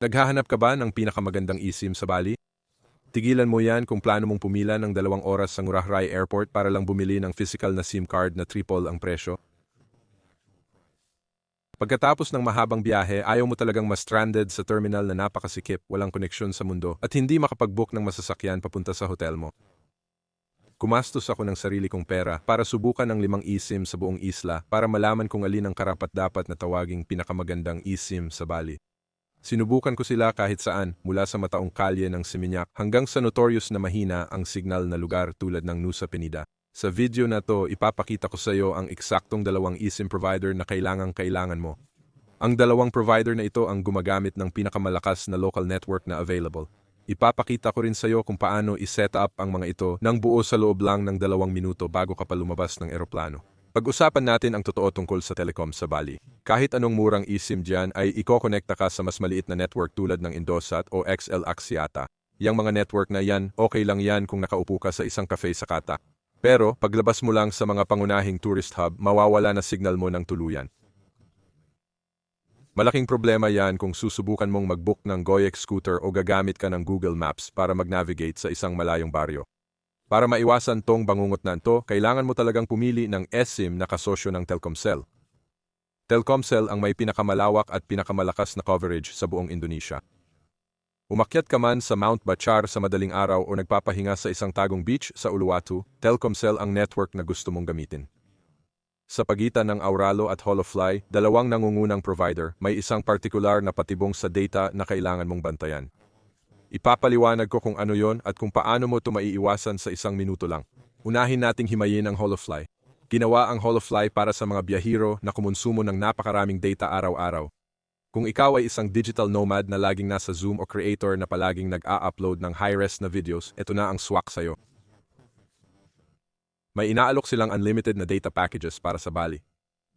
Naghahanap ka ba ng pinakamagandang eSIM sa Bali? Tigilan mo yan kung plano mong pumila ng 2 oras sa Ngurah Rai Airport para lang bumili ng physical na SIM card na triple ang presyo. Pagkatapos ng mahabang biyahe, ayaw mo talagang ma-stranded sa terminal na napakasikip, walang koneksyon sa mundo, at hindi makapag-book ng masasakyan papunta sa hotel mo. Kumastos ako ng sarili kong pera para subukan ng 5 eSIM sa buong isla para malaman kung alin ang karapat-dapat na tawaging pinakamagandang eSIM sa Bali. Sinubukan ko sila kahit saan, mula sa mataong kalye ng Seminyak hanggang sa notorious na mahina ang signal na lugar tulad ng Nusa Penida. Sa video na to, ipapakita ko sa iyo ang eksaktong 2 eSIM provider na kailangan mo. Ang 2 provider na ito ang gumagamit ng pinakamalakas na local network na available. Ipapakita ko rin sa iyo kung paano i-set up ang mga ito ng buo sa loob lang ng 2 minuto bago ka pa lumabas ng eroplano. Pag-usapan natin ang totoo tungkol sa telecom sa Bali. Kahit anong murang eSIM dyan ay ikokonekta ka sa mas maliit na network tulad ng Indosat o XL Axiata. Yang mga network na yan, okay lang yan kung nakaupo ka sa isang cafe sa Kata. Pero paglabas mo lang sa mga pangunahing tourist hub, mawawala na signal mo ng tuluyan. Malaking problema yan kung susubukan mong mag-book ng Goyek scooter o gagamit ka ng Google Maps para mag-navigate sa isang malayong baryo. Para maiwasan tong bangungot na ito, kailangan mo talagang pumili ng eSIM na kasosyo ng Telkomsel. Telkomsel ang may pinakamalawak at pinakamalakas na coverage sa buong Indonesia. Umakyat ka man sa Mount Bachar sa madaling araw o nagpapahinga sa isang tagong beach sa Uluwatu, Telkomsel ang network na gusto mong gamitin. Sa pagitan ng Auralo at Holofly, 2 nangungunang provider, may isang partikular na patibong sa data na kailangan mong bantayan. Ipapaliwanag ko kung ano yon at kung paano mo ito maiiwasan sa 1 minuto lang. Unahin nating himayin ang Holofly. Ginawa ang Holofly para sa mga biyahero na kumonsumo ng napakaraming data araw-araw. Kung ikaw ay isang digital nomad na laging nasa Zoom o creator na palaging nag-a-upload ng high-res na videos, ito na ang swak sa'yo. May inaalok silang unlimited na data packages para sa Bali.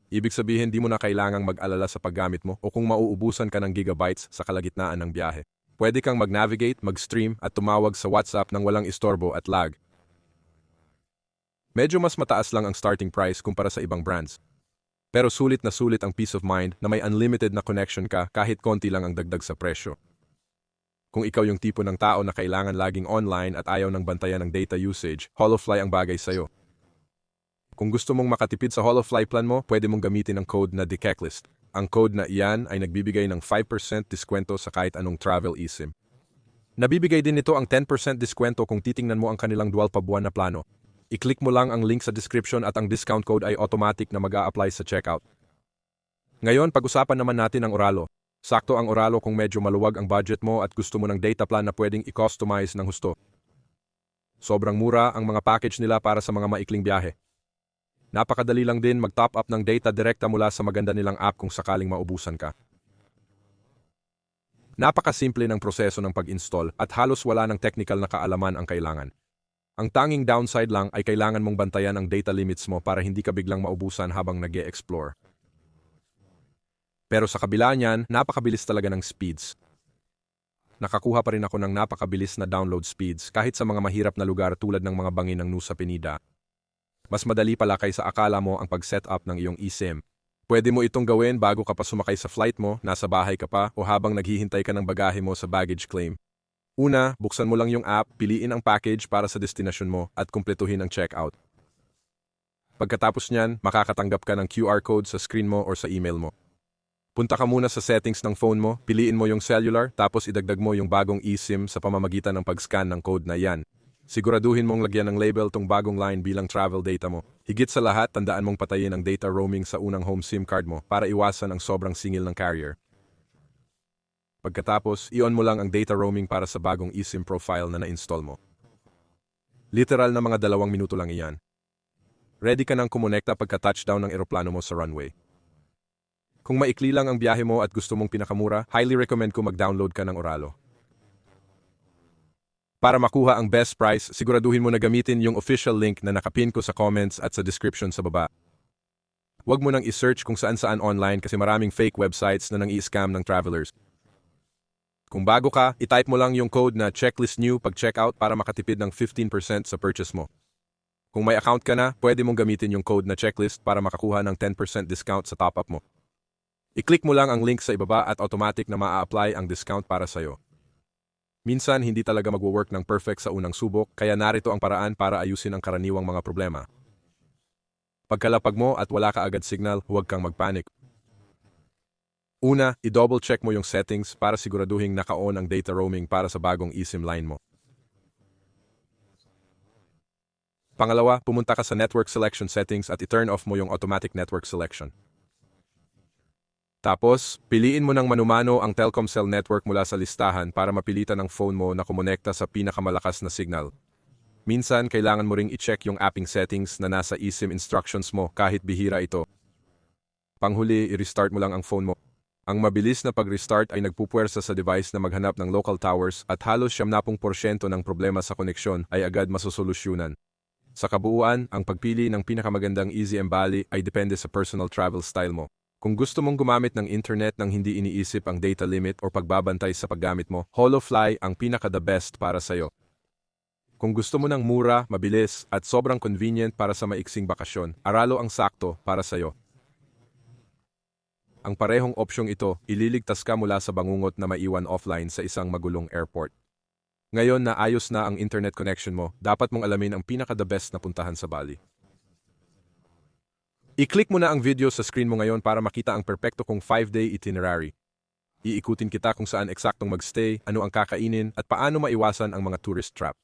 Ibig sabihin di mo na kailangang mag-alala sa paggamit mo o kung mauubusan ka ng gigabytes sa kalagitnaan ng biyahe. Pwede kang mag-navigate, mag-stream at tumawag sa WhatsApp nang walang istorbo at lag. Medyo mas mataas lang ang starting price kumpara sa ibang brands. Pero sulit ang peace of mind na may unlimited na connection ka kahit konti lang ang dagdag sa presyo. Kung ikaw yung tipo ng tao na kailangan laging online at ayaw ng bantayan ng data usage, Holofly ang bagay sa'yo. Kung gusto mong makatipid sa Holofly plan mo, pwede mong gamitin ang code na DECECLIST. Ang code na iyan ay nagbibigay ng 5% diskwento sa kahit anong travel eSIM. Nabibigay din nito ang 10% diskwento kung titingnan mo ang kanilang 12 buwan na plano. I-click mo lang ang link sa description at ang discount code ay automatic na mag-a-apply sa checkout. Ngayon, pag-usapan naman natin ang Oralo. Sakto ang Oralo kung medyo maluwag ang budget mo at gusto mo ng data plan na pwedeng i-customize ng husto. Sobrang mura ang mga package nila para sa mga maikling biyahe. Napakadali lang din mag-top up ng data direkta mula sa maganda nilang app kung sakaling maubusan ka. Napakasimple ng proseso ng pag-install at halos wala ng technical na kaalaman ang kailangan. Ang tanging downside lang ay kailangan mong bantayan ang data limits mo para hindi ka biglang maubusan habang nag-e-explore. Pero sa kabila niyan, napakabilis talaga ng speeds. Nakakuha pa rin ako ng napakabilis na download speeds kahit sa mga mahirap na lugar tulad ng mga bangin ng Nusa Penida. Mas madali pala kaysa akala mo ang pag-set up ng iyong eSIM. Pwede mo itong gawin bago ka pa sumakay sa flight mo, nasa bahay ka pa, o habang naghihintay ka ng bagahe mo sa baggage claim. Una, buksan mo lang yung app, piliin ang package para sa destinasyon mo at kumpletuhin ang checkout. Pagkatapos niyan, makakatanggap ka ng QR code sa screen mo o sa email mo. Punta ka muna sa settings ng phone mo, piliin mo yung cellular, tapos idagdag mo yung bagong eSIM sa pamamagitan ng pag-scan ng code na yan. Siguraduhin mong lagyan ng label tong bagong line bilang travel data mo. Higit sa lahat, tandaan mong patayin ang data roaming sa unang home SIM card mo para iwasan ang sobrang singil ng carrier. Pagkatapos, i-on mo lang ang data roaming para sa bagong eSIM profile na na-install mo. Literal na mga 2 minuto lang iyan. Ready ka nang kumonekta pagka-touchdown ng eroplano mo sa runway. Kung maikli lang ang biyahe mo at gusto mong pinakamura, highly recommend ko mag-download ka ng Oralo. Para makuha ang best price, siguraduhin mo na gamitin yung official link na nakapin ko sa comments at sa description sa baba. Huwag mo nang i-search kung saan-saan online kasi maraming fake websites na nang-i-scam ng travelers. Kung bago ka, itype mo lang yung code na checklist new pag checkout para makatipid ng 15% sa purchase mo. Kung may account ka na, pwede mong gamitin yung code na checklist para makakuha ng 10% discount sa top-up mo. I-click mo lang ang link sa ibaba at automatic na maa-apply ang discount para sa'yo. Minsan, hindi talaga magwo-work ng perfect sa unang subok, kaya narito ang paraan para ayusin ang karaniwang mga problema. Pagkalapag mo at wala ka agad signal, huwag kang magpanik. Una, i-double check mo yung settings para siguraduhin naka-on ang data roaming para sa bagong eSIM line mo. Pangalawa, pumunta ka sa network selection settings at i-turn off mo yung automatic network selection. Tapos, piliin mo ng manumano ang Telkomsel network mula sa listahan para mapilitan ang phone mo na kumonekta sa pinakamalakas na signal. Minsan, kailangan mo ring i-check yung apping settings na nasa eSIM instructions mo kahit bihira ito. Panghuli, i-restart mo lang ang phone mo. Ang mabilis na pag-restart ay nagpupuwersa sa device na maghanap ng local towers at halos 70% ng problema sa koneksyon ay agad masosolusyunan. Sa kabuuan, ang pagpili ng pinakamagandang eSIM Bali ay depende sa personal travel style mo. Kung gusto mong gumamit ng internet nang hindi iniisip ang data limit o pagbabantay sa paggamit mo, HoloFly ang pinaka-the best para sa'yo. Kung gusto mo ng mura, mabilis, at sobrang convenient para sa maiksing bakasyon, Aralo ang sakto para sa'yo. Ang parehong opsyong ito, ililigtas ka mula sa bangungot na maiwan offline sa isang magulong airport. Ngayon na ayos na ang internet connection mo, dapat mong alamin ang pinaka-the best na puntahan sa Bali. I-click mo na ang video sa screen mo ngayon para makita ang perpekto kong 5-day itinerary. Iikutin kita kung saan eksaktong magstay, ano ang kakainin, at paano maiwasan ang mga tourist trap.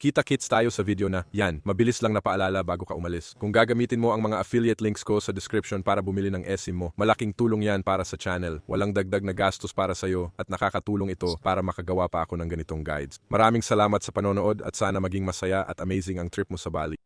Kita-kits tayo sa video na, yan, mabilis lang na paalala bago ka umalis. Kung gagamitin mo ang mga affiliate links ko sa description para bumili ng eSIM mo, malaking tulong yan para sa channel. Walang dagdag na gastos para sa'yo at nakakatulong ito para makagawa pa ako ng ganitong guides. Maraming salamat sa panonood at sana maging masaya at amazing ang trip mo sa Bali.